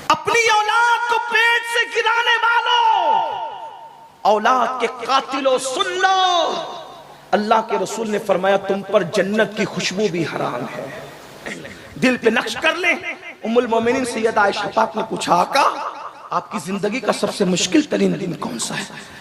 اپنی اولاد کو پیٹ سے گرانے والوں، اولاد کے قاتلوں، سن لو، اللہ کے رسول نے فرمایا تم پر جنت کی خوشبو بھی حرام ہے۔ دل پہ نقش کر لیں۔ ام المومنین سیدہ عائشہ پاک نے پوچھا آقا آپ کی زندگی کا سب سے مشکل ترین دن کون سا ہے؟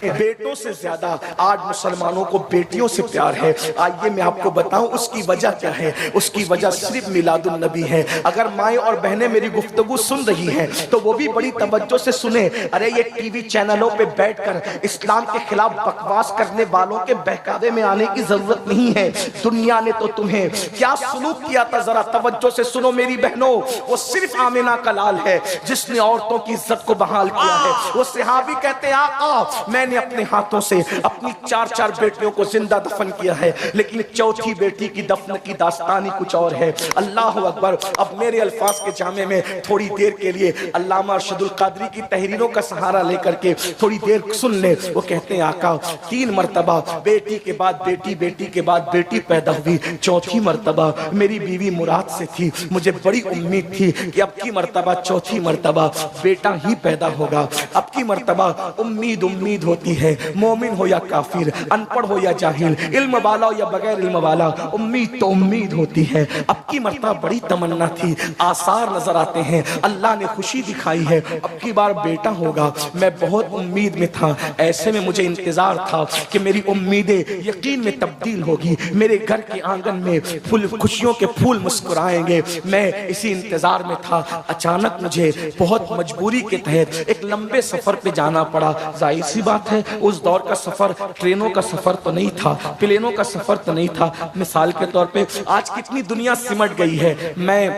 بیٹوں سے زیادہ آج مسلمانوں کو بیٹیوں سے پیار ہے۔ آئیے میں آپ کو بتاؤں اس کی وجہ کیا ہے۔ اس کی وجہ صرف میلاد النبی ہے۔ اگر مائیں اور بہنیں میری گفتگو سن رہی ہیں تو وہ بھی بڑی توجہ سے سنیں۔ ارے یہ ٹی وی چینلوں پہ بیٹھ کر اسلام کے خلاف بکواس کرنے والوں کے بہکاوے میں آنے کی ضرورت نہیں ہے۔ دنیا نے تو تمہیں کیا سلوک کیا تھا، ذرا توجہ سے سنو میری بہنوں۔ وہ صرف آمنہ کا لال ہے جس نے عورتوں کی عزت کو بحال کیا ہے۔ وہ صحابی کہتے ہیں آقا میں نے اپنے ہاتھوں سے اپنی 4 بیٹیوں کو زندہ دفن کیا ہے، لیکن چوتھی بیٹی کی دفن کی داستانی کچھ اور ہے۔ اللہ اکبر۔ اب میرے الفاظ کے جامع میں تھوڑی دیر کے لیے علامہ ارشد القادری کی تحریروں کا سہارا لے کر کے تھوڑی دیر سن لیں۔ وہ کہتے ہیں آقا 3 مرتبہ بیٹی کے بعد بیٹی، بیٹی کے بعد بیٹی پیدا ہوئی، چوتھی مرتبہ میری بیوی مراد سے تھی۔ مجھے بڑی امید تھی کہ اب کی مرتبہ چوتھی مرتبہ بیٹا ہی پیدا ہوگا۔ اب کی مرتبہ امید ہوتی ہے، مومن ہو یا کافر، ان پڑھ ہو یا جاہل، علم والا ہو یا بغیر علم والا، امید تو امید ہوتی ہے۔ اب کی مرتبہ بڑی تمنا تھی، آثار نظر آتے ہیں، اللہ نے خوشی دکھائی ہے، اب کی بار بیٹا ہوگا۔ میں بہت امید میں تھا، ایسے میں مجھے انتظار تھا کہ میری امیدیں یقین میں تبدیل ہوگی، میرے گھر کے آنگن میں خوشیوں کے پھول مسکرائیں گے۔ میں اسی انتظار میں تھا، اچانک مجھے بہت مجبوری کے تحت ایک لمبے سفر پہ جانا پڑا۔ ظاہر سی بات ہے اس دور کا سفر ٹرینوں کا سفر تو نہیں تھا، پلینوں کا سفر تو نہیں تھا۔ مثال کے طور پہ آج کتنی دنیا سمٹ گئی ہے۔ میں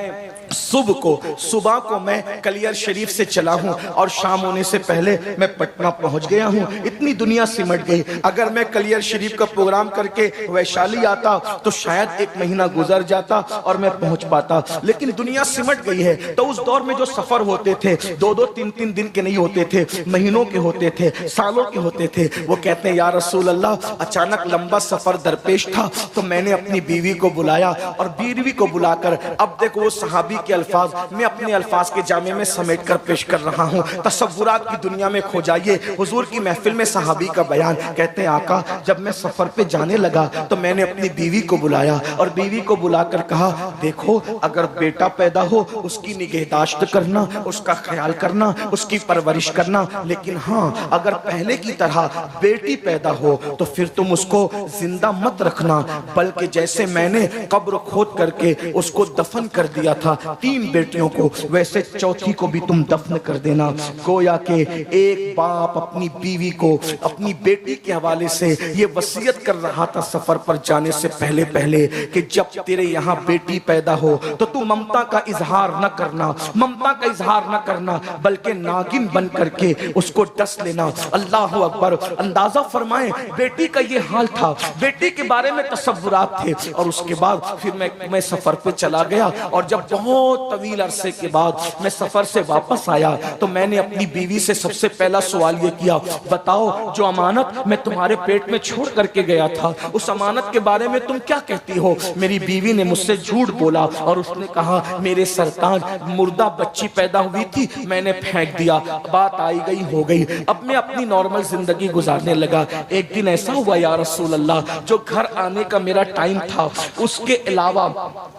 صبح کو میں کلیر شریف سے چلا ہوں اور شام ہونے سے پہلے میں پٹنہ پہنچ گیا ہوں۔ اتنی دنیا سمٹ گئی۔ اگر میں کلیر شریف کا پروگرام کر کے ویشالی آتا تو شاید 1 مہینہ گزر جاتا اور میں پہنچ پاتا، لیکن دنیا سمٹ گئی ہے۔ تو اس دور میں جو سفر ہوتے تھے 2-2 3-3 دن کے نہیں ہوتے تھے، مہینوں کے ہوتے تھے، سالوں کے ہوتے تھے۔ وہ کہتے ہیں یا رسول اللہ اچانک لمبا سفر درپیش تھا تو میں نے اپنی بیوی کو بلایا، اور بیوی کو بلا کر اب دیکھو وہ صحابی کے الفاظ میں اپنے الفاظ کے جامع میں سمیٹ کر پیش کر رہا ہوں۔ تصورات کی دنیا میں کھو جائیے۔ حضور کی محفل میں صحابی کا بیان کہتے ہیں آقا جب میں سفر پہ جانے لگا تو میں نے اپنی بیوی کو بلایا اور بیوی کو بلا کر کہا دیکھو اگر بیٹا پیدا ہو اس کی نگہداشت کرنا، اس کا خیال کرنا، اس کی پرورش کرنا، لیکن ہاں اگر پہلے کی طرح بیٹی پیدا ہو تو پھر تم اس کو زندہ مت رکھنا، بلکہ جیسے میں نے قبر کھود کر کے اس کو دفن کر دیا تھا 3 بیٹیوں کو، ویسے چوتھی کو بھی تم دفن کر دینا۔ گویا کہ ایک باپ اپنی بیوی کو اپنی بیٹی کے حوالے سے یہ وصیت کر رہا تھا سفر پر جانے سے پہلے کہ جب تیرے یہاں بیٹی پیدا ہو تو تو ممتا کا اظہار نہ کرنا، بلکہ ناگن بن کر کے اس کو ڈس لینا۔ اللہ اکبر۔ اندازہ فرمائیں بیٹی کا یہ حال تھا، بیٹی کے بارے میں تصورات تھے۔ اور اس کے بعد پھر میں سفر پہ چلا گیا، اور جب بہت طویل عرصے کے بعد میں سفر سے واپس آیا تو میں نے اپنی بیوی سے سب سے پہلا سوال یہ کیا بتاؤ جو امانت میں تمہارے پیٹ میں چھوڑ کر کے گیا تھا اس امانت کے بارے میں تم کیا کہتی ہو؟ میری بیوی نے مجھ سے جھوٹ بولا اور اس نے کہا میرے سرطان مردہ بچی پیدا ہوئی تھی، میں نے پھینک دیا، بات آئی گئی ہو گئی، اب میں اپنی نارمل زندگی گزارنے لگا۔ ایک دن ایسا ہوا یا رسول اللہ جو گھر آنے کا میرا ٹائم تھا اس کے علاوہ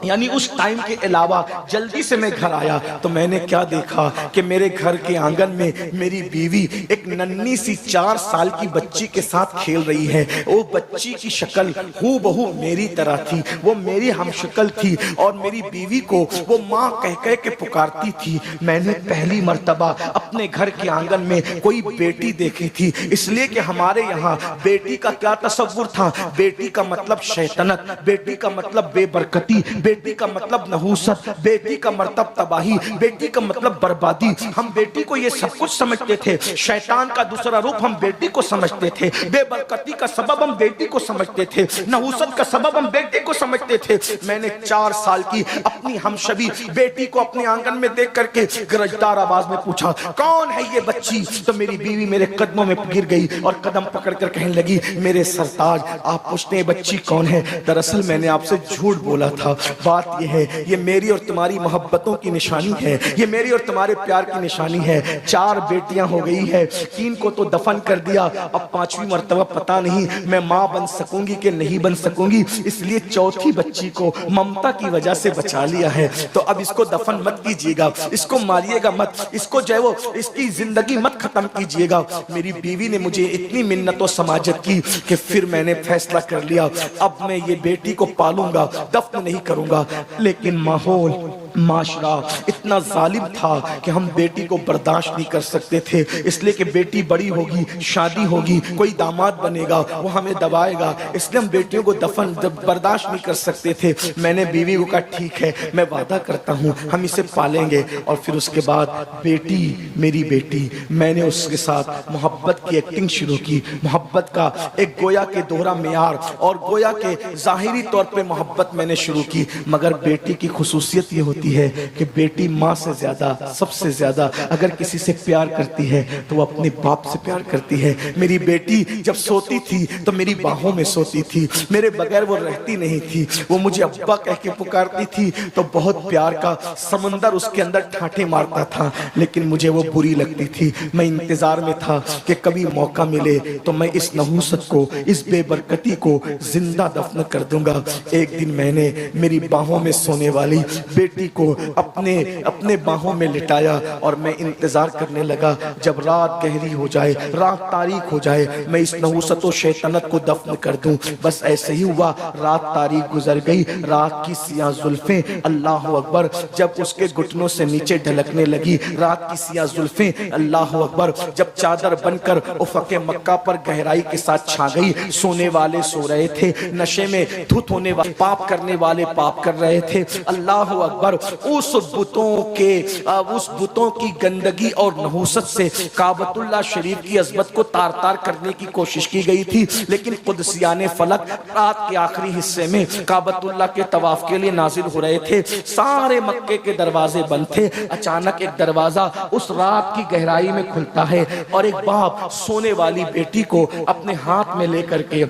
یعنی اس ٹائم کے علاوہ جلدی سے میں گھر آیا تو میں نے کیا دیکھا کہ میرے گھر کے آنگن میں میری بیوی ایک ننھی سی 4 سال کی بچی کے ساتھ کھیل رہی ہے۔ وہ بچی کی شکل ہو بہو میری طرح تھی، وہ میری ہم شکل تھی اور میری بیوی کو وہ ماں کہہ کہہ کے پکارتی تھی۔ میں نے پہلی مرتبہ اپنے گھر کے آنگن میں کوئی بیٹی دیکھی تھی، اس لیے کہ ہمارے یہاں بیٹی کا کیا تصور تھا؟ بیٹی کا مطلب شیطنت، بیٹی کا مطلب بے برکتی، بیٹی کا مطلب نحوست، بیٹی کا مطلب تباہی، بیٹی کا مطلب بربادی۔ ہم بیٹی کو یہ سب کچھ سمجھتے تھے، شیطان کا دوسرا روپ ہم بیٹی کو سمجھتے تھے، بے برکتی کا سبب ہم بیٹی کو سمجھتے تھے، نحوست کا سبب ہم بیٹی کو سمجھتے تھے۔ میں نے 4 سال کی اپنی ہمشبی بیٹی کو اپنے آنگن میں دیکھ کر کے گرجدار آواز میں پوچھا کون ہے یہ بچی؟ تو میری بیوی میرے قدموں میں گر گئی اور قدم پکڑ کر کہنے لگی میرے سرتاج آپ پوچھتے ہیں بچی کون ہے؟ دراصل میں نے آپ سے جھوٹ بولا تھا، بات یہ ہے یہ میری اور تمہاری تمہاری محبتوں کی نشانی ہے، یہ میری اور تمہارے پیار کی نشانی ہے۔ 4 بیٹیاں ہو گئی ہے، 3 کو تو دفن کر دیا، اب 5ویں مرتبہ پتہ نہیں میں ماں بن سکوں گی کہ نہیں بن سکوں گی، اس لیے 4تھی بچی کو ممتا کی وجہ سے بچا لیا ہے۔ تو اب اس کو دفن مت کیجیے گا، اس کو ماریے گا مت، اس کو جو ہے وہ اس کی زندگی مت ختم کیجیے گا۔ میری بیوی نے مجھے اتنی منت و سماجت کی کہ پھر میں نے فیصلہ کر لیا اب میں یہ بیٹی کو پالوں گا، دفن نہیں کروں گا۔ لیکن ماحول معاشرہ اتنا ظالم تھا کہ ہم بیٹی کو برداشت نہیں کر سکتے تھے، اس لیے کہ بیٹی بڑی ہوگی، شادی ہوگی، کوئی داماد بنے گا، وہ ہمیں دبائے گا، اس لیے ہم بیٹیوں کو دفن برداشت نہیں کر سکتے تھے۔ میں نے بیوی کو کہا ٹھیک ہے، میں وعدہ کرتا ہوں ہم اسے پالیں گے۔ اور پھر اس کے بعد بیٹی میری بیٹی، میں نے اس کے ساتھ محبت کی ایکٹنگ شروع کی، محبت کا ایک گویا کے دوہرا معیار اور گویا کے ظاہری طور پہ محبت میں نے شروع کی۔ مگر بیٹی کی خصوصیت یہ ہوتی ہے کہ بیٹی ماں سے زیادہ، سب سے زیادہ اگر کسی سے پیار کرتی ہے تو وہ اپنے باپ سے پیار کرتی ہے۔ میری بیٹی جب سوتی تھی تو میری باہوں میں سوتی تھی، میرے بغیر وہ رہتی نہیں تھی، وہ مجھے ابا کہہ کے پکارتی تھی تو بہت پیار کا سمندر اس کے اندر ٹھاٹھے مارتا تھا، لیکن مجھے وہ بری لگتی تھی۔ میں انتظار میں تھا کہ کبھی موقع ملے تو میں اس نحوست کو، اس بے برکتی کو زندہ دفن کر دوں گا۔ ایک دن میں نے میری باہوں میں سونے والی بیٹی کو اپنے باہوں میں لٹایا اور میں انتظار کرنے لگا جب رات گہری ہو جائے، رات تاریک ہو جائے، میں اس نحوست و شیطنت کو دفن کر دوں۔ بس ایسے ہی ہوا، رات تاریک گزر گئی، رات کی سیاہ زلفیں اللہ اکبر جب اس کے گھٹنوں سے نیچے ڈھلکنے لگی، رات کی سیاہ زلفیں اللہ اکبر جب چادر بن کر افق مکہ پر گہرائی کے ساتھ چھا گئی۔ سونے والے سو رہے تھے، نشے میں دھت ہونے والے، پاپ کرنے والے پاپ کر رہے تھے۔ اللہ اکبر اس بتوں کی گندگی اور نحوست سے کعبۃ اللہ شریف کی عظمت کو تار تار کرنے کی کوشش کی گئی تھی، لیکن قدسیان فلک رات کے آخری حصے میں کعبۃ اللہ کے طواف کے لیے نازل ہو رہے تھے، سارے مکے کے دروازے بند تھے۔ اچانک ایک دروازہ اس رات کی گہرائی میں کھلتا ہے اور ایک باپ سونے والی بیٹی کو اپنے ہاتھ میں لے کر کے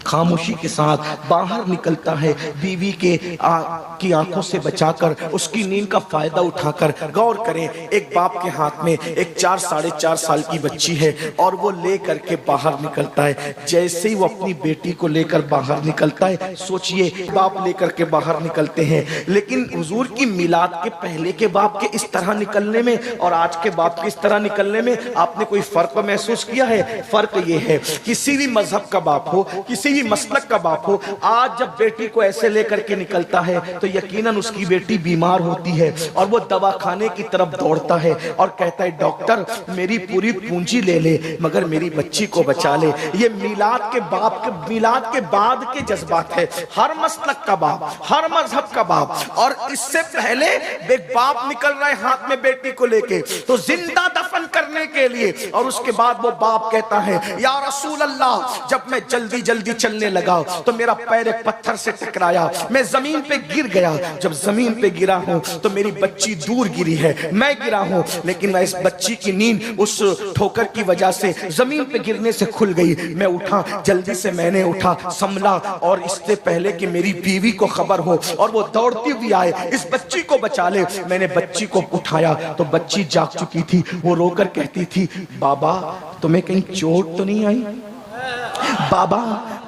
خاموشی کے ساتھ باہر نکلتا ہے، بیوی کی آنکھوں سے بچا کر، اس کی نیند کا فائدہ اٹھا کر۔ غور کریں، ایک باپ کے ہاتھ میں ایک 4 ساڑھے 4 سال کی بچی ہے اور وہ لے کر کے باہر نکلتا ہے۔ جیسے ہی وہ اپنی بیٹی کو لے کر باہر نکلتا ہے، سوچئے باپ لے کر کے باہر نکلتے ہیں، لیکن حضور کی میلاد کے پہلے کے باپ کے اس طرح نکلنے میں اور آج کے باپ کے اس طرح نکلنے میں آپ نے کوئی فرق محسوس کیا ہے؟ فرق یہ ہے، کسی بھی مذہب کا باپ ہو، کسی مسلک کا باپ ہو، آج جب بیٹی کو ایسے لے کر کے نکلتا ہے تو یقیناً اس کی بیٹی بیمار ہوتی ہے اور وہ دواخانے کی طرف دوڑتا ہے اور کہتا ہے ڈاکٹر میری پوری پونجی لے لے مگر میری بچی کو بچا لے۔ یہ میلاد کے بعد کے جذبات ہے، ہر مسلک کا باپ، ہر مذہب کا باپ۔ اور اس سے پہلے ایک باپ نکل رہا ہے ہاتھ میں بیٹی کو لے کے تو زندہ دفن کرنے کے لیے، اور اس کے بعد وہ باپ کہتا ہے یا رسول اللہ جب میں جلدی چلنے لگا تو میرا پیر ایک پتھر سے ٹکرایا، میں زمین پہ گر گیا، جب زمین پہ گرا ہوں تو میری بچی دور گری ہے، میں گرا ہوں لیکن میں اس بچی کی نیند اس ٹھوکر کی وجہ سے زمین پہ گرنے سے کھل گئی۔ میں اٹھا، جلدی سے میں نے اٹھا، سنبھلا اور اس سے پہلے کہ میری بیوی کو خبر ہو اور وہ دوڑتی ہوئی آئے اس بچی کو بچا لے، میں نے بچی کو اٹھایا تو بچی جاگ چکی تھی۔ وہ رو کر کہتی تھی بابا تمہیں کہیں چوٹ تو نہیں آئی؟ بابا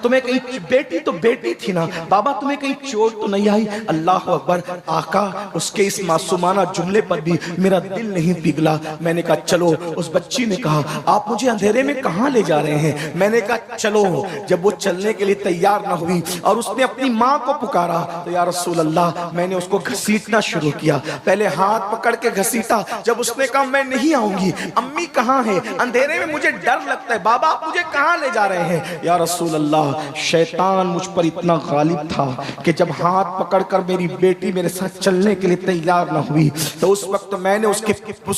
تمہیں کہیں، بیٹی تو بیٹی تھی نا، بابا تمہیں کہیں چوٹ تو نہیں آئی؟ اللہ اکبر، آقا اس کے اس معصومانہ جملے پر بھی میرا دل نہیں پگھلا۔ میں نے کہا چلو، اس بچی نے کہا آپ مجھے اندھیرے میں کہاں لے جا رہے ہیں؟ میں نے کہا چلو۔ جب وہ چلنے کے لیے تیار نہ ہوئی اور اس نے اپنی ماں کو پکارا تو یا رسول اللہ میں نے اس کو گھسیٹنا شروع کیا، پہلے ہاتھ پکڑ کے گھسیٹا، جب اس نے کہا میں نہیں آؤں گی، امی کہاں ہے؟ اندھیرے میں مجھے ڈر لگتا ہے، بابا آپ مجھے کہاں لے جا رہے ہیں؟ یا رسول اللہ شیطان مجھ پر اتنا غالب تھا کہ جب ہاتھ پکڑ کر میری بیٹی میرے ساتھ چلنے کے لیے تیار نہ ہوئی تو اس وقت میں نے اس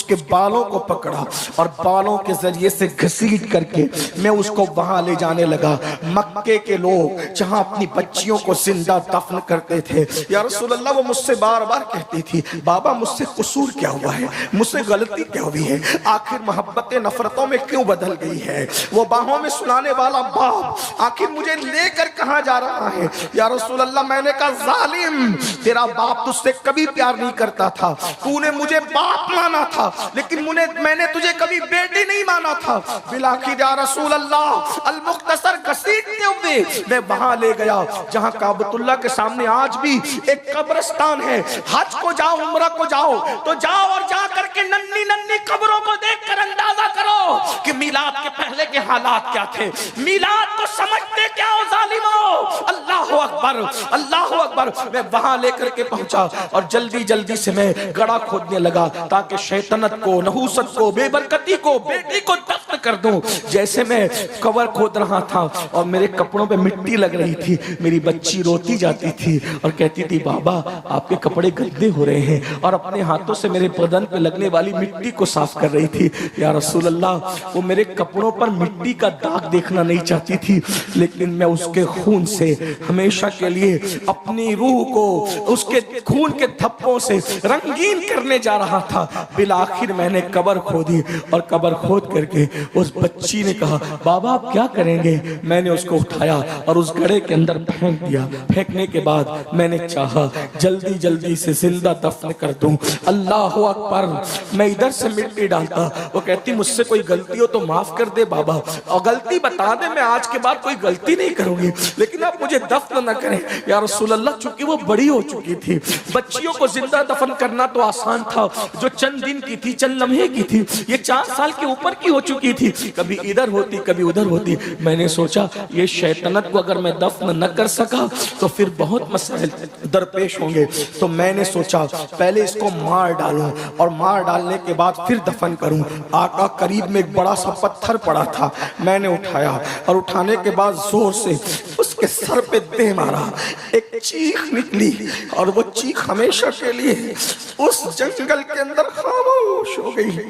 کے بالوں کو پکڑا اور بالوں کے ذریعے سے گھسیٹ کر کے میں اس کو وہاں لے جانے لگا۔ مکے کے لوگ جہاں اپنی بچیوں کو زندہ دفن کرتے تھے، یا رسول اللہ وہ مجھ سے بار بار کہتی تھی بابا مجھ سے قصور کیا ہوا ہے، مجھ سے غلطی کیا ہوئی ہے، آخر محبت نفرتوں میں کیوں بدل گئی ہے؟ وہ باہوں میں سلانے والا باپ آخر مجھے لے کر کہاں جا رہا ہے؟ یا رسول اللہ میں نے کہا ظالم، تیرا باپ تجھ سے کبھی پیار نہیں کرتا تھا، تو نے مجھے باپ مانا تھا لیکن میں نے تجھے کبھی بیٹی نہیں مانا تھا۔ بلاخر یا رسول اللہ المختصر گھسیٹتے ہوئے میں وہاں لے گیا جہاں کعبۃ اللہ کے سامنے آج بھی ایک قبرستان ہے۔ حج کو جاؤ، عمرہ کو جاؤ تو جاؤ اور جا کر کے ننھی ننھی قبروں کو دیکھ کر اندازہ کرو کہ میلاد کے پہلے کے حالات کیا تھے۔ میلاد کو سمجھتے کیا ہو ظالمو؟ اللہ اکبر، اللہ اکبر۔ میں وہاں لے کر کے پہنچا اور جلدی جلدی سے میں گڑھا کھودنے لگا تاکہ شیطنت کو، نحوست کو، بے برکتی کو، بیٹی کو دفن کر دوں۔ جیسے میں قبر کھود رہا تھا اور میرے کپڑوں پہ مٹی لگ رہی تھی، میری بچی روتی جاتی تھی اور کہتی تھی بابا آپ کے کپڑے گندے ہو رہے ہیں، اور اپنے ہاتھوں سے میرے بدن پہ لگنے والی مٹی کو صاف کر رہی تھی۔ یا رسول اللہ وہ میرے کپڑوں پر مٹی کا داغ دیکھنا نہیں چاہتی تھی، لیکن میں اس کے خون سے ہمیشہ کے لیے اپنی روح کو اس کے خون کے دھبوں سے رنگین کرنے جا رہا تھا۔ بالآخر میں نے قبر کھودی اور قبر کھود کر کے اس بچی نے کہا بابا آپ کیا کریں گے؟ میں نے اس کو اٹھایا اور اس گڑھے کے اندر پھینک دیا۔ پھینکنے کے بعد میں نے چاہا جلدی جلدی سے زندہ دفن کر دوں۔ اللہ اکبر۔ میں ادھر سے مٹی ڈالتا، وہ کہتی مجھ سے کوئی غلطی ہو تو معاف کر دے بابا، اور غلطی بتا دے، میں آج کے بعد کوئی غلطی نہیں کروں گی، لیکن آپ مجھے دفن نہ کریں۔ یا رسول اللہ چونکہ وہ بڑی ہو چکی تھی، بچیوں کو زندہ دفن کرنا تو آسان تھا، جو چند دن کی تھی، چند لمحے کی تھی، یہ 4 سال کے اوپر کی ہو چکی تھی، کبھی ادھر ہوتی کبھی ادھر ہوتی۔ میں نے سوچا یہ شیطنت کو اگر میں دفن نہ کر سکا تو پھر بہت مسائل درپیش ہوں گے، تو میں نے سوچا پہلے اس کو مار ڈالوں اور مار ڈالنے کے بعد پھر دفن کروں۔ آقا قریب میں ایک بڑا سا پتھر پڑا تھا، میں نے اٹھایا اور اٹھانے کے بعد زور سے اس کے سر پہ دے مارا، ایک چیخ نکلی اور وہ چیخ ہمیشہ کے لیے اس جنگل کے اندر خاموش ہو گئی،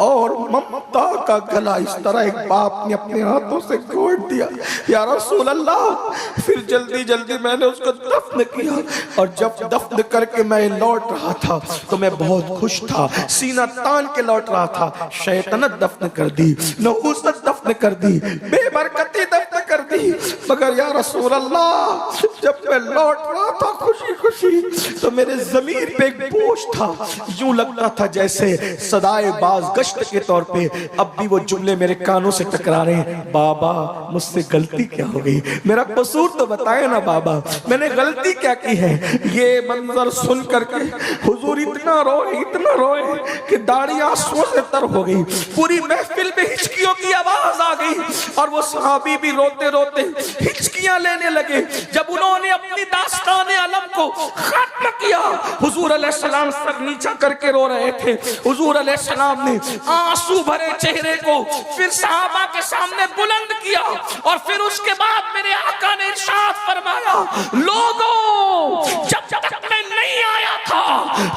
اور ممتا کا گلا اس طرح ایک باپ نے اپنے ہاتھوں سے گھونٹ دیا۔ یا رسول اللہ پھر جلدی جلدی میں نے اس کو دفن کیا، اور جب دفن کر کے میں لوٹ رہا تھا تو میں بہت خوش تھا، سینہ تان کے لوٹ رہا تھا۔ شیطنت دفن کر دی، نحوست دفن کر دی، بے برکتی دفن کر دی، مگر یا رسول اللہ جب میں لوٹ رہا تھا خوشی خوشی تو میرے ضمیر پہ ایک بوجھ تھا، یوں لگتا تھا جیسے صدائے باز گشت کے طور پہ اب بھی وہ جملے میرے کانوں سے ٹکرا رہے ہیں، بابا مجھ سے غلطی کیا ہو گئی؟ میرا قصور تو بتائے نا بابا، میں نے غلطی کیا کی ہے؟ یہ منظر سن کر کے حضور اتنا روئے کہ داڑھی آنسوؤں سے تر ہو گئی، پوری محفل میں ہچکیوں کی آواز آ گئی، اور وہ صحابی بھی روتے روتے ہچکیاں لینے لگے۔ جب انہوں نے اپنی داستان علم کو ختم کیا، حضور علیہ السلام سر نیچا کر کے رو رہے تھے۔ حضور علیہ السلام نے آنسو بھرے چہرے کو پھر صحابہ کے سامنے بلند کیا، اور پھر اس کے بعد میرے آقا نے ارشاد فرمایا لوگوں جب تک میں نہیں آیا تھا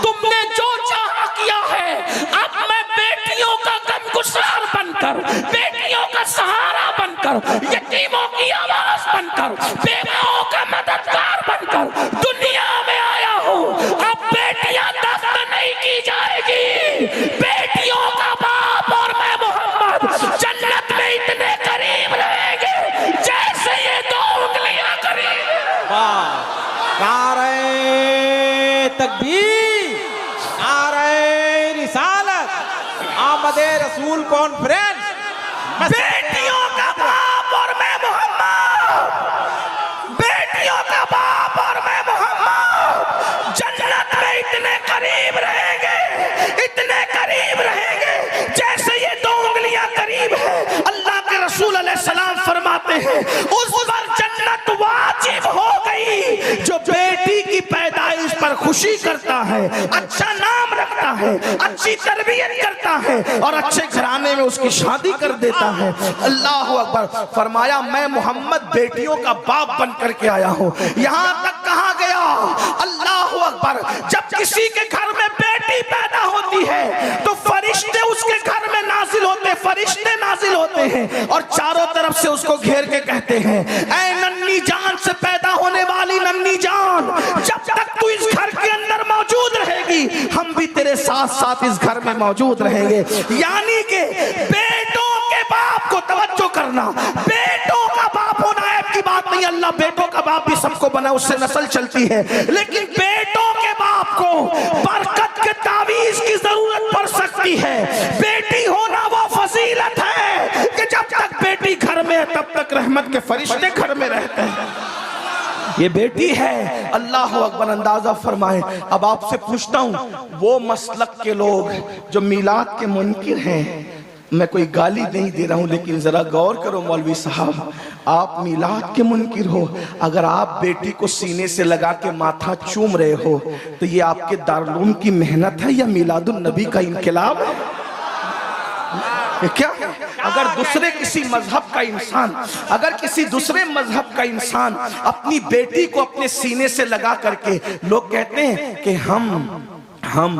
تم نے جو چاہا کیا ہے، اب میں بیٹیوں کا غمگسار بن کر، بیٹیوں کا سہارا بن کر، یتیموں کی آواز بن کر، بیواؤں کا مددگار بن کر دنیا میں آیا ہوں۔ اب بیٹیاں دفن نہیں کی جائے گی، بیٹیوں کا باپ اور میں محمد جنت میں اتنے قریب رہیں گے جیسے یہ 2 انگلیاں قریب۔ نعرہ تکبیر، نعرہ رسالت، آمد رسول کانفرنس۔ بیٹیوں کا باپ اور میں محمد، بیٹیوں کا باپ اور میں محمد جنت میں اتنے قریب رہیں گے، اتنے قریب رہیں گے جیسے یہ 2 انگلیاں قریب ہے۔ اللہ کے رسول علیہ السلام فرماتے ہیں اس پر جنت واجب ہو گئی جو بیٹی کی پیدائش پر خوشی کرتا ہے، اچھا نام رکھتا ہے، اچھی تربیت کرتا ہے، اور اچھے گھرانے میں اس کی شادی کر دیتا ہے۔ اللہ اکبر۔ فرمایا میں محمد بیٹیوں کا باپ بن کر کے آیا ہوں۔ یہاں تک کہا گیا اللہ اکبر جب کسی کے گھر میں بیٹی پیدا ہوتی ہے تو فرشتے اس کے گھر میں نازل ہوتے، فرشتے نازل ہوتے ہیں اور چاروں طرف سے اس کو گھیر کے کہتے ہیں اے ننھی جان سے پیدا ہونے والی ننھی جان، جب تک تو اس گھر کے اندر موجود رہے گی ہم بھی تیرے ساتھ ساتھ اس گھر میں موجود رہیں گے۔ یعنی کہ بیٹوں کے باپ کو توجہ کرنا، بیٹوں کا باپ ہونا عیب کی بات بات نہیں, اللہ بیٹوں کا باپ بھی سب کو بنا, اس سے نسل چلتی ہے, لیکن بیٹوں کے باپ کو برکت کے تعویذ کی ضرورت پڑ سکتی ہے. بیٹی ہونا وہ فضیلت ہے کہ جب تک بیٹی گھر میں ہے تب تک رحمت کے فرشتے گھر میں رہتے ہیں. یہ بیٹی ہے. اللہ اکبر, اندازہ فرمائیں. اب آپ سے پوچھتا ہوں, وہ مسلک کے لوگ جو میلاد کے منکر ہیں, میں کوئی گالی نہیں دے رہا ہوں لیکن ذرا غور کرو مولوی صاحب, آپ میلاد کے منکر ہو, اگر آپ بیٹی کو سینے سے لگا کے ماتھا چوم رہے ہو تو یہ آپ کے دارالعلوم کی محنت ہے یا میلاد النبی کا انقلاب ہے؟ کیا اگر دوسرے کسی مذہب کا انسان, اگر کسی دوسرے مذہب کا انسان اپنی بیٹی کو اپنے سینے سے لگا کر کے, لوگ کہتے ہیں کہ ہم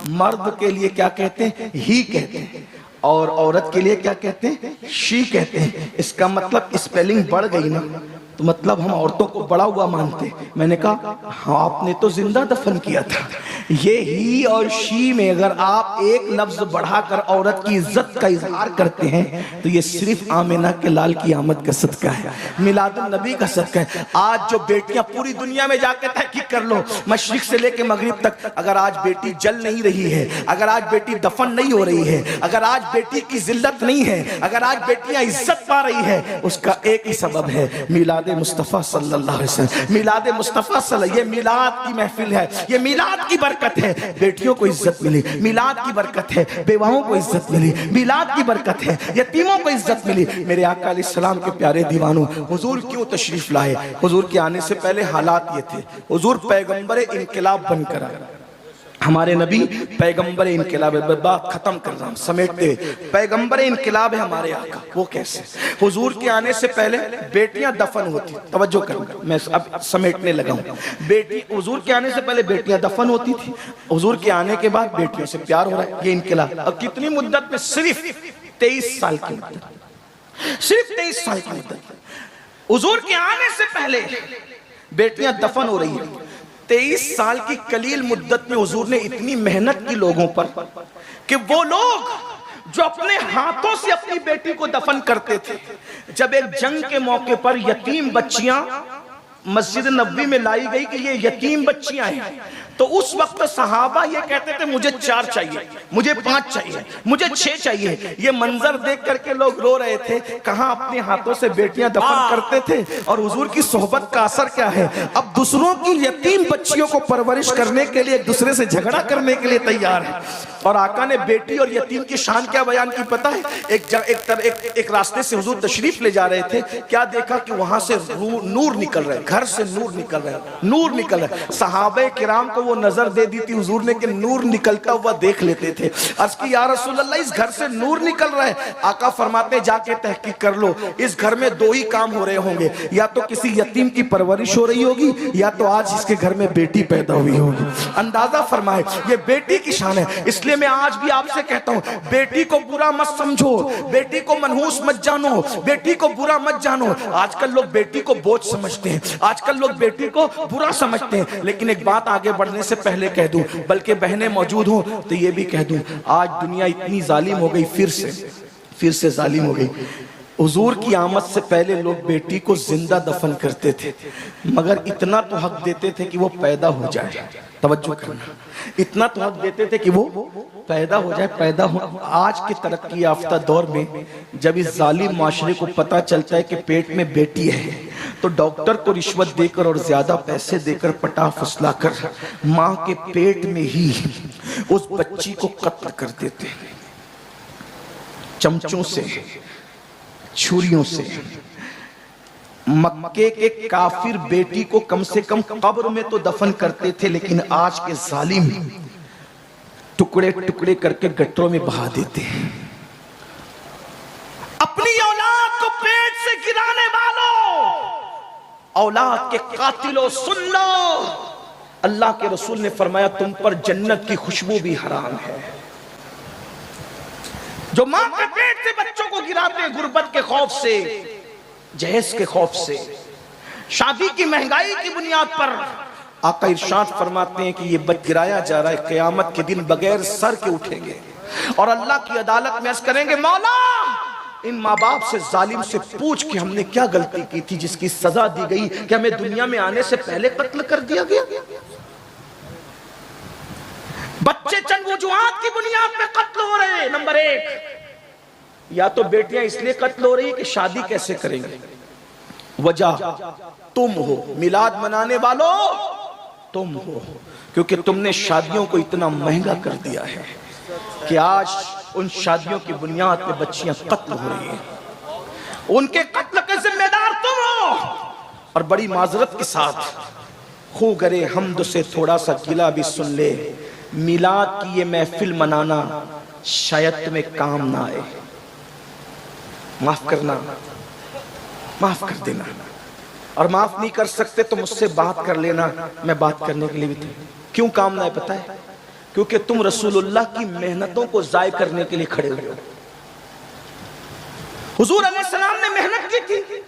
مرد کے لیے کیا کہتے ہیں, ہی کہتے ہیں, اور عورت کے لیے کیا کہتے ہیں, شی کہتے ہیں. اس کا مطلب اسپیلنگ بڑھ گئی نا, تو مطلب ہم عورتوں کو بڑا ہوا مانتے. میں نے کہا ہاں, آپ نے تو زندہ دفن کیا تھا. یہ ہی اور شی میں اگر آپ ایک لفظ بڑھا کر عورت کی عزت کا اظہار کرتے ہیں تو یہ صرف آمنہ کے لال کی آمد کا صدقہ ہے, میلاد النبی کا صدقہ ہے. آج جو بیٹیاں پوری دنیا میں جا کے تحقیق کر لو, مشرق سے لے کے مغرب تک, اگر آج بیٹی جل نہیں رہی ہے, اگر آج بیٹی دفن نہیں ہو رہی ہے, اگر آج بیٹی کی ذلت نہیں ہے, اگر آج بیٹیاں عزت پا رہی ہے, اس کا ایک ہی سبب ہے, میلاد مصطفیٰ صلی اللہ علیہ وسلم. میلاد مصطفیٰ صلی اللہ, یہ میلاد کی محفل ہے, یہ میلاد کی برکت ہے. بیٹیوں کو عزت ملی, میلاد کی برکت ہے. بیواؤں کو عزت ملی, میلاد کی برکت ہے. یتیموں کو عزت ملی. میرے آقا علیہ السلام کے پیارے دیوانوں, حضور کیوں تشریف لائے؟ حضور کے آنے سے پہلے حالات یہ تھے, حضور پیغمبر انقلاب بن کر آئے. ہمارے نبی پیغمبر انقلاب, بات ختم کر رہا ہوں سمیٹتے, پیغمبر انقلاب ہے ہمارے آقا. وہ کیسے؟ حضور کے آنے سے پہلے بیٹیاں دفن ہوتی, توجہ کریں, میں اب سمیٹنے لگا ہوں. حضور کے آنے سے پہلے بیٹیاں دفن ہوتی تھی, حضور کے آنے کے بعد بیٹیوں سے پیار ہو رہا ہے. یہ انقلاب اب کتنی مدت میں؟ صرف 23 سال کی مدت, صرف 23 سال کی مدت. حضور کے آنے سے پہلے بیٹیاں دفن ہو رہی ہیں. 23 سال کی قلیل مدت میں حضور نے اتنی محنت کی لوگوں پر کہ وہ لوگ جو اپنے ہاتھوں سے اپنی بیٹی کو دفن کرتے تھے, جب ایک جنگ کے موقع پر یتیم بچیاں مسجد نبوی میں لائی گئی کہ یہ یتیم بچیاں ہیں, تو اس وقت صحابہ یہ کہتے تھے مجھے 4 چاہیے, مجھے 5 چاہیے, مجھے 6 چاہیے. یہ منظر دیکھ کر کے لوگ رو رہے تھے. کہاں اپنے ہاتھوں سے بیٹیاں دفن کرتے تھے, اور حضور کی صحبت کا اثر کیا ہے, اب دوسروں کی یتیم بچیوں کو پرورش کرنے کے لیے ایک دوسرے سے جھگڑا کرنے کے لیے تیار ہے. اور آقا نے بیٹی اور یتیم کی شان کیا بیان کی پتہ ہے؟ ایک راستے سے حضور تشریف لے جا رہے تھے, کیا دیکھا کہ وہاں سے نور نکل رہے, گھر سے نور نکل رہے, نور نکل رہے. صحابہ کرام کو وہ نظر دے دی تھی حضور نے کہ نور نکلتا ہوا دیکھ لیتے تھے. عرض کی یا رسول اللہ, اس گھر سے نور نکل رہا ہے. آقا فرماتے جا کے تحقیق کر لو, اس گھر میں 2 ہی کام ہو رہے ہوں گے, یا تو کسی یتیم کی پرورش ہو رہی ہوگی, یا تو آج اس کے گھر میں بیٹی پیدا ہوئی ہوگی. اندازہ فرمائے, یہ بیٹی کی شان ہے. اس لیے میں آج بھی آپ سے کہتا ہوں, بیٹی کو برا مت سمجھو, بیٹی کو منحوس مت جانو, بیٹی کو برا مت جانو. آج کل لوگ بیٹی کو بوجھ سمجھتے ہیں, آج کل لوگ بیٹی کو برا سمجھتے ہیں. لیکن ایک بات آگے بڑھنے سے پہلے کہہ دوں, بلکہ بہنیں موجود ہوں تو یہ بھی کہہ دوں, آج دنیا اتنی ظالم ہو گئی, پھر سے ظالم ہو گئی. حضور کی آمد سے پہلے لوگ بیٹی کو زندہ دفن کرتے تھے, مگر اتنا تو حق دیتے تھے کہ وہ پیدا ہو جائے. توجہ کرنا, اتنا تو حق دیتے تھے کہ وہ پیدا ہو جائے, پیدا ہو. آج کے ترقی یافتہ دور میں جب اس ظالم معاشرے کو پتا چلتا ہے کہ پیٹ میں بیٹی ہے, تو ڈاکٹر کو رشوت دے کر اور زیادہ پیسے دے کر پٹا پھسلا کر ماں کے پیٹ میں ہی اس بچی کو قتل کر دیتے, چمچوں سے, چھریوں سے. مکے کے کافر بیٹی کو کم سے کم قبر میں تو دفن کرتے تھے, لیکن آج کے ظالم ٹکڑے ٹکڑے کر کے گٹروں میں بہا دیتے ہیں. اپنی اولاد کو پیٹ سے گرانے والوں, اولاد کے قاتلوں, سن لو, اللہ کے رسول نے فرمایا تم پر جنت کی خوشبو بھی حرام ہے. جو ماں کے پیٹ سے بچوں کو گراتے ہیں غربت کے خوف سے, جہیز کے خوف سے, شادی کی مہنگائی کی بنیاد پر, آقا ارشاد فرماتے ہیں کہ یہ بچہ گرایا جا رہا ہے, قیامت کے دن بغیر سر کے اٹھیں گے اور اللہ کی عدالت میں عرض کریں گے مولا ان ماں باپ سے ظالم سے پوچھ کہ ہم نے کیا غلطی کی تھی جس کی سزا دی گئی کہ ہمیں دنیا میں آنے سے پہلے قتل کر دیا گیا. بچے چند وجوہات کی بنیاد پہ قتل ہو رہے ہیں. نمبر 1، یا تو بیٹیاں اس لیے قتل ہو رہی ہیں کہ شادی کیسے کریں گے. وجہ تم ہو، میلاد منانے والوں تم ہو، کیونکہ تم نے شادیوں کو اتنا مہنگا کر دیا ہے کہ آج ان شادیوں کی بنیاد پہ بچیاں قتل ہو رہی ہیں. ان کے قتل کے ذمہ دار تم ہو. اور بڑی معذرت کے ساتھ خو گرے حمد سے تھوڑا سا گلہ بھی سن لے، میلاد کی یہ محفل منانا شاید تمہیں کام نہ آئے. معاف کرنا، معاف کر دینا، اور معاف نہیں کر سکتے تو مجھ سے بات کر لینا، میں بات کرنے کے لیے بھی تھی. کیوں کام نہ آئے پتہ ہے؟ کیونکہ تم رسول اللہ کی محنتوں کو ضائع کرنے کے لیے کھڑے ہوئے ہو. حضور علیہ السلام نے محنت کی تھی.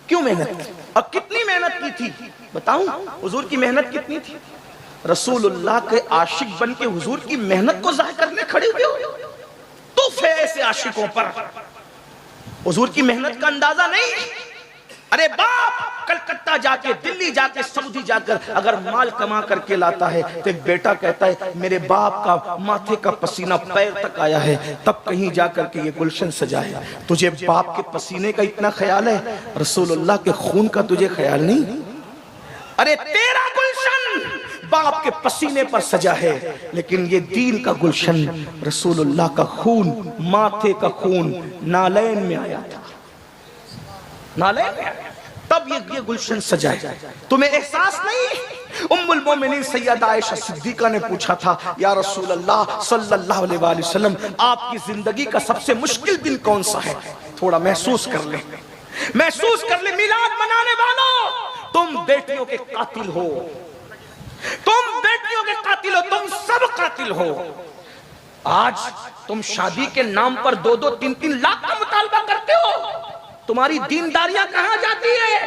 کیوں محنت کی اور کتنی محنت کی تھی بتاؤں؟ حضور کی محنت کتنی تھی؟ رسول اللہ کے عاشق بن کے حضور کی محنت کو ضائع کرنے کھڑے ہوئے ہو. تو ایسے عاشقوں پر حضور کی محنت کا اندازہ نہیں. ارے باپ کلکتہ جا کے، دلی جا کے، سعودی جا کر اگر مال کما کر کے لاتا ہے تو ایک بیٹا کہتا ہے میرے باپ کا ماتھے کا پسینہ پیر تک آیا ہے، تب کہیں جا کر کے یہ گلشن سجا ہے. تجھے باپ کے پسینے کا اتنا خیال ہے، رسول اللہ کے خون کا تجھے خیال نہیں؟ ارے تیرا گلشن باپ کے پسینے پر سجا ہے، لیکن یہ دین کا گلشن رسول اللہ کا خون، ماتھے کا خون نالین میں آیا تھا. نالین میں آیا تب یہ گلشن سجا ہے. تمہیں احساس نہیں؟ ام المومنین سیدہ عائشہ صدیقہ نے پوچھا تھا یا رسول اللہ صلی اللہ علیہ وآلہ وسلم آپ کی زندگی کا سب سے مشکل دن کون سا ہے؟ تھوڑا محسوس کر لیں، محسوس کر لیں. میلاد منانے والوں تم بیٹیوں کے قاتل ہو، تم بیٹیوں کے قاتل ہو، تم سب قاتل ہو. آج تم شادی کے نام پر 2-2, 3-3 لاکھ کا مطالبہ کرتے ہو. تمہاری دینداریاں کہاں جاتی ہے؟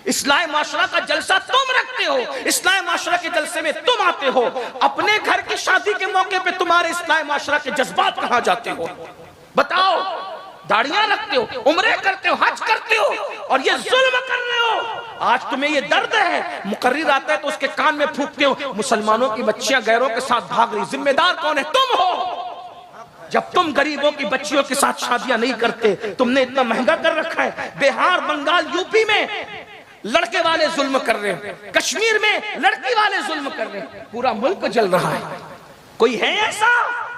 اصلاح معاشرہ کا جلسہ تم رکھتے ہو، اصلاح معاشرہ کے جلسے میں تم آتے ہو. اپنے گھر کی شادی کے موقع پہ تمہارے اصلاح معاشرہ کے جذبات کہاں جاتے ہو؟ بتاؤ. داڑیاں رکھتے ہو، عمرے کرتے ہو، حج کرتے ہو، اور یہ ظلم کر رہے ہو. آج تمہیں یہ درد ہے، مقرر آتا ہے تو اس کے کان میں پھونکتے ہو مسلمانوں کی بچیاں غیروں کے ساتھ بھاگ رہی. ذمہ دار کون ہے؟ تم ہو. جب تم غریبوں کی بچیوں کے ساتھ شادیاں نہیں کرتے، تم نے اتنا مہنگا کر رکھا ہے. بہار، بنگال، یوپی میں لڑکے والے ظلم کر رہے ہیں، کشمیر میں لڑکی والے ظلم کر رہے ہیں. پورا ملک جل رہا ہے. کوئی ہے ایسا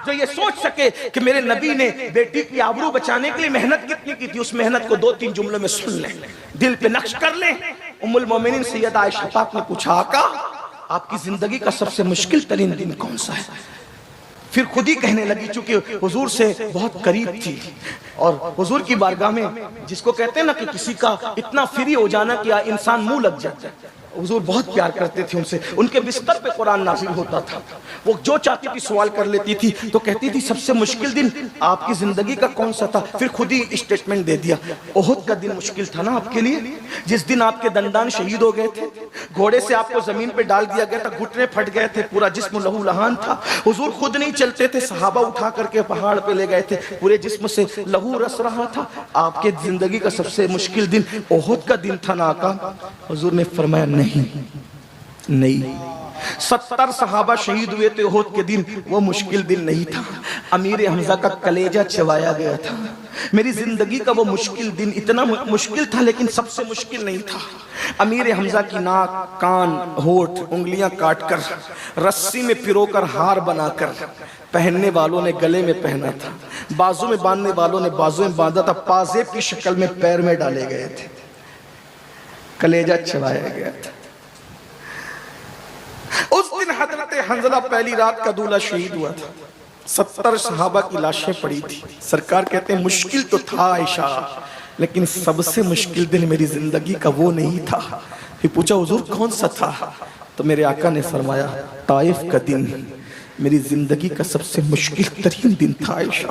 جو یہ سوچ سکے کہ میرے نبی نے بیٹی کی آبرو بچانے کے لیے محنت کتنی کی تھی؟ اس محنت کو 2-3 جملوں میں سن لیں، دل پہ نقش کر لیں. ام المومنین سیدہ عائشہ پاک نے پوچھا آقا آپ کی زندگی کا سب سے مشکل ترین دن کون سا ہے؟ پھر خود ہی کہنے لگی، چونکہ حضور سے بہت قریب تھی اور حضور کی بارگاہ میں جس کو کہتے ہیں نا کہ کسی کا اتنا فری ہو جانا کہ انسان منہ لگ جاتا ہے. حضور بہت پیار کرتے تھے ان سے. ان کے بستر پہ قرآن نازل ہوتا تھا. وہ جو چاہتی تھی سوال کر لیتی تھی تو کہتی تھی سب سے مشکل دن آپ کی زندگی کا کون سا تھا؟ پھر خود ہی اسٹیٹمنٹ دے دیا احد کا دن مشکل تھا نا آپ کے لیے، جس دن آپ کے دندان شہید ہو گئے تھے، گھوڑے سے آپ کو زمین پہ ڈال دیا گیا تھا، گھٹنے پھٹ گئے تھے، پورا جسم لہو لہان تھا. حضور خود نہیں چلتے تھے، صحابہ اٹھا کر کے پہاڑ پہ لے گئے تھے، پورے جسم سے لہو رس رہا تھا. آپ کے زندگی کا سب سے مشکل دن احد کا دن تھا نا آقا؟ حضور نے فرمایا نہیں، 70 صحابہ شہید ہوئے تھے احد کے دن، وہ مشکل دن نہیں تھا. امیر حمزہ کا کلیجہ چوایا گیا تھا. میری زندگی کا وہ مشکل دن اتنا مشکل تھا لیکن سب سے مشکل نہیں تھا. امیر حمزہ کی ناک، کان، ہونٹ، انگلیاں کاٹ کر رسی میں پرو کر ہار بنا کر پہننے والوں نے گلے میں پہنا تھا، بازو میں باندھنے والوں نے بازو میں باندھا تھا، پازیب کی شکل میں پیر میں ڈالے گئے تھے، کلیجہ چوایا گیا تھا. اس دن حضرت حنظلہ پہلی رات کا دولہ شہید ہوا تھا. 70 صحابہ کی لاشیں پڑی تھی. سرکار کہتے ہیں مشکل تو تھا عائشہ، لیکن سب سے مشکل دن میری زندگی کا وہ نہیں تھا. پھر پوچھا حضور کون سا تھا؟ تو میرے آقا نے فرمایا طائف کا دن میری زندگی کا سب سے مشکل ترین دن تھا عائشہ.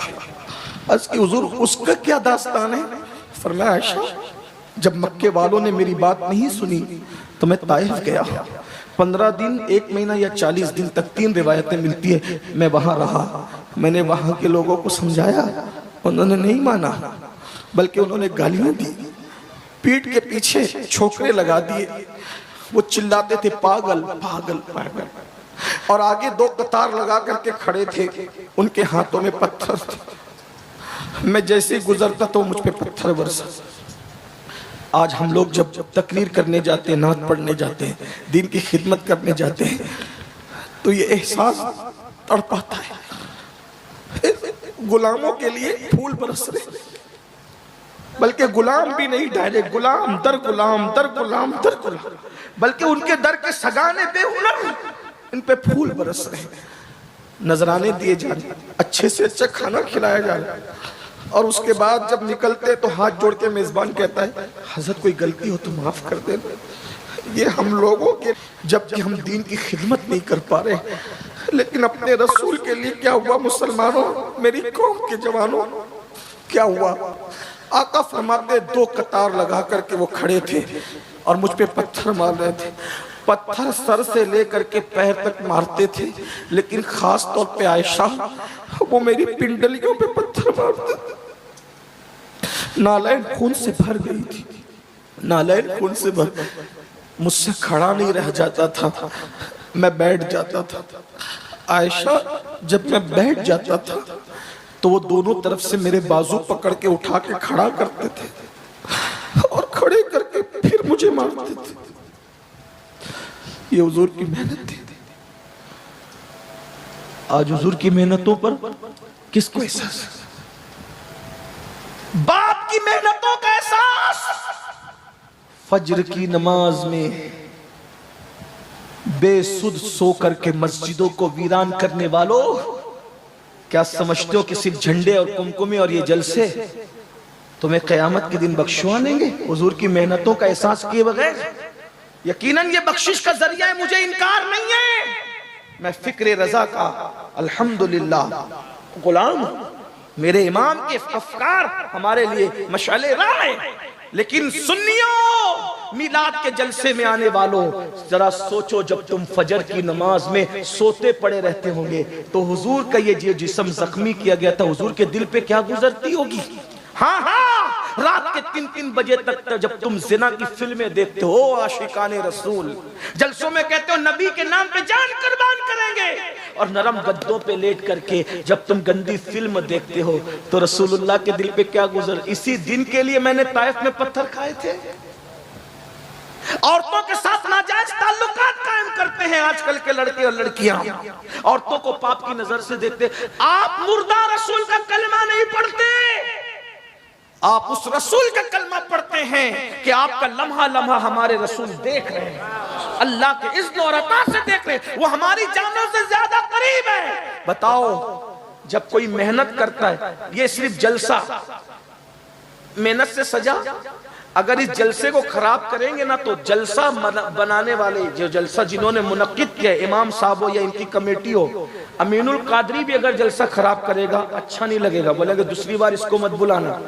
عرض کی حضور اس کا کیا داستان ہے؟ فرمایا عائشہ جب مکے والوں نے میری بات نہیں سنی تو میں طائف گیا. 15 دن، 1 مہینہ یا 40 دن تک 3 روایتیں ملتی ہیں میں وہاں رہا. میں نے وہاں کے لوگوں کو سمجھایا انہوں نے نہیں مانا، بلکہ انہوں نے گالیاں دی، پیٹ کے پیچھے چھوکرے لگا دیے، وہ چلاتے تھے پاگل پاگل پاگل، اور آگے 2 قطار لگا کر کے کھڑے تھے، ان کے ہاتھوں میں پتھر تھے، میں جیسے ہی گزرتا تو مجھ پہ پتھر برسا۔ آج ہم لوگ جب تقریر کرنے جاتے ہیں، نعت پڑھنے جاتے ہیں، دین کی خدمت کرنے جاتے ہیں، تو یہ احساس تڑپاتا ہے، غلاموں کے لیے پھول برس رہے، بلکہ غلام بھی نہیں، ڈائریکٹ غلام در غلام در غلام در غلام، بلکہ ان کے در کے سگانے بے ہنر ان پہ پھول برس رہے ہیں، نذرانے دیے جا رہے، اچھے سے اچھا کھانا کھلایا جا رہا ہے، اور اس کے بعد جب نکلتے تو ہاتھ جوڑ کے میزبان کہتا ہے حضرت کوئی غلطی ہو تو معاف کر دے۔ یہ ہم لوگوں کے جبکہ ہم دین کی خدمت نہیں کر پا رہے، لیکن اپنے رسول کے لیے کیا ہوا مسلمانوں، میری قوم کے جوانوں کیا ہوا؟ آقا فرماتے 2 قطار لگا کر کے وہ کھڑے تھے اور مجھ پہ پتھر مار رہے تھے، پتھر سر سے لے کر کے پیر تک مارتے تھے، لیکن خاص طور پہ عائشہ وہ میری پنڈلیوں پہ پتھر مارتے تھے، نالین خون سے بھر گئی تھی، نالین خون سے بھر، مجھ سے کھڑا نہیں رہ جاتا تھا، میں بیٹھ جاتا تھا۔ عائشہ جب میں بیٹھ جاتا تھا تو وہ دونوں طرف سے میرے بازو پکڑ کے اٹھا کے کھڑا کرتے تھے اور کھڑے کر کے پھر مجھے مارتے تھے۔ یہ حضور کی محنت تھی۔ آج حضور کی محنتوں پر کس کو احساس ہے؟ باپ کی محنتوں کا احساس فجر کی نماز میں بے سد سو کر کے مسجدوں کو ویران کرنے والوں، کیا سمجھتے ہو کہ صرف جھنڈے اور کمکمے اور یہ جلسے تمہیں قیامت کے دن بخشوا دیں گے حضور کی محنتوں کا احساس کیے بغیر؟ یقیناً یہ بخشش کا ذریعہ ہے، مجھے انکار نہیں ہے، میں فکر رضا کا الحمدللہ غلام ہوں، میرے امام کے افکار ہمارے لیے مشعل راہ ہیں، لیکن سنیوں میلاد کے جلسے میں آنے والوں ذرا سوچو، جب تم فجر کی نماز میں سوتے پڑے رہتے ہوں گے تو حضور کا یہ جسم زخمی کیا گیا تھا، حضور کے دل پہ کیا گزرتی ہوگی؟ ہاں ہاں، رات کے 3 بجے تک جب تم زنا کی فلمیں دیکھتے ہو عاشقان رسول، جلسوں میں کہتے ہو نبی کے نام پہ جان قربان کریں گے، اور نرم گدوں پہ لیٹ کر کے جب تم گندی فلم دیکھتے ہو تو رسول اللہ کے دل پہ کیا گزر؟ اسی دن کے لیے میں نے طائف میں پتھر کھائے تھے۔ عورتوں کے ساتھ ناجائز تعلقات قائم کرتے ہیں آج کل کے لڑکے اور لڑکیاں، عورتوں کو پاپ کی نظر سے دیکھتے۔ آپ مردہ رسول کا کلمہ نہیں پڑھتے، آپ اس رسول کا کلمہ پڑھتے ہیں کہ آپ کا لمحہ لمحہ ہمارے رسول دیکھ رہے ہیں، اللہ کے اذن اور عطا سے دیکھ رہے ہیں، وہ ہماری جانوں سے زیادہ قریب ہے۔ بتاؤ جب کوئی محنت کرتا ہے، یہ صرف جلسہ محنت سے سجا، اگر اس جلسے کو خراب کریں گے نا تو جلسہ بنانے والے جو جلسہ جنہوں نے منعقد کیا، امام صاحب ہو یا ان کی کمیٹی ہو، امین القادری بھی اگر جلسہ خراب کرے گا اچھا نہیں لگے گا، بولے گا دوسری بار اس کو مت بلانا،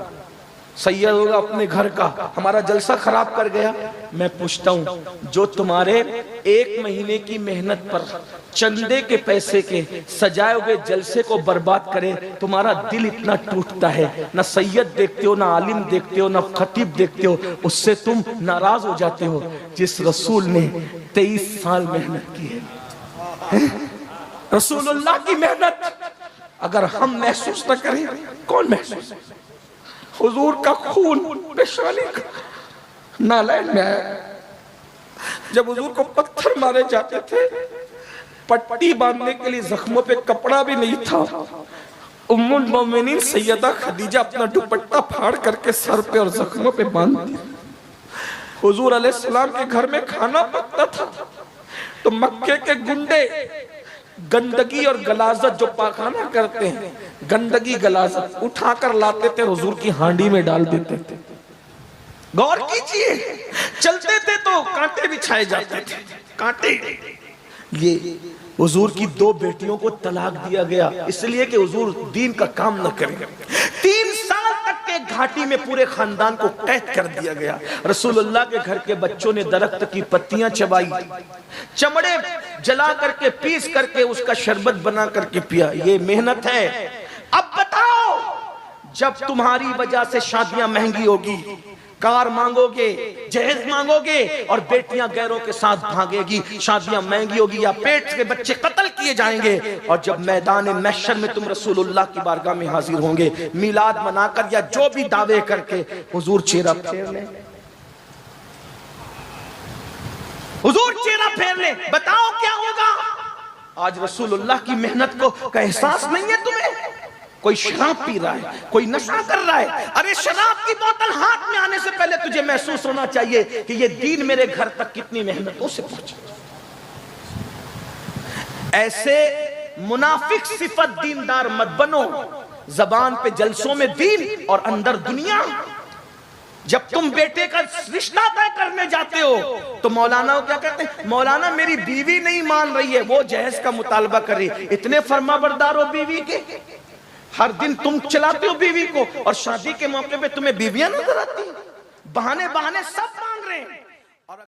سید ہوگا اپنے گھر کا، ہمارا جلسہ خراب کر گیا۔ میں پوچھتا ہوں جو تمہارے 1 مہینے کی محنت پر چندے کے پیسے کے سجائے ہوئے جلسے کو برباد کرے، تمہارا دل اتنا ٹوٹتا ہے، نہ سید دیکھتے ہو، نہ عالم دیکھتے ہو، نہ خطیب دیکھتے ہو، اس سے تم ناراض ہو جاتے ہو جس رسول نے 23 سال محنت کی ہے۔ رسول اللہ کی محنت اگر ہم محسوس نہ کریں کون محسوس؟ حضور کا خون پیشانی کا نالین میں آیا، جب حضور کو پتھر مارے جاتے تھے پٹی باندھنے کے لیے زخموں پہ کپڑا بھی نہیں تھا، ام المومنین سیدہ خدیجہ اپنا دوپٹہ پھاڑ کر کے سر پہ اور زخموں پہ باندھ دی۔ حضور علیہ السلام کے گھر میں کھانا پکتا تھا تو مکے کے گنڈے گندگی اور غلاظت جو پاخانہ کرتے ہیں، گندگی غلاظت اٹھا کر لاتے تھے، حضور کی ہانڈی میں ڈال دیتے تھے۔ غور کیجئے، چلتے تھے تو کانٹے بچھائے جاتے تھے، کانٹے۔ یہ حضور کی 2 بیٹیوں کو طلاق دیا گیا اس لیے کہ حضور دین کا کام نہ کریں۔ 3 سال تک کے گھاٹی میں پورے خاندان کو قید کر دیا گیا۔ رسول اللہ کے گھر کے بچوں نے درخت کی پتیاں چبائی، چمڑے جلا کر کے پیس کر کے اس کا شربت بنا کر کے پیا، یہ محنت ہے۔ اب بتاؤ جب تمہاری وجہ سے شادیاں مہنگی ہوگی، کار مانگو گے، جہیز مانگو گے اور بیٹیاں غیروں کے ساتھ بھاگے گی، شادیاں مہنگی ہوگی یا پیٹ کے بچے قتل کیے جائیں گے، اور جب میدان محشر میں تم رسول اللہ کی بارگاہ میں حاضر ہوں گے، میلاد منا کر یا جو بھی دعوے کر کے، حضور چہرہ پھیر لیں، حضور چہرہ پھیر لیں، بتاؤ کیا ہوگا؟ آج رسول اللہ کی محنت کا احساس نہیں ہے تمہیں؟ کوئی شراب پی رہا ہے، کوئی نشہ کر رہا ہے، ارے شراب کی بوتل ہاتھ میں آنے سے پہلے تجھے محسوس ہونا چاہیے کہ یہ دین میرے گھر تک کتنی محنتوں سے پہنچا۔ ایسے منافق صفت دیندار مت بنو، زبان پہ جلسوں میں دین اور اندر دنیا۔ جب تم بیٹے کا رشتہ طے کرنے جاتے ہو تو مولانا کو کیا کہتے ہیں؟ مولانا میری بیوی نہیں مان رہی ہے، وہ جہیز کا مطالبہ کر رہی ہے۔ اتنے فرما بردار ہو بیوی کے، ہر دن تم چلاتے ہو بیوی کو، اور شادی کے موقع پہ تمہیں بیویاں نظر آتی ہیں، بہانے سب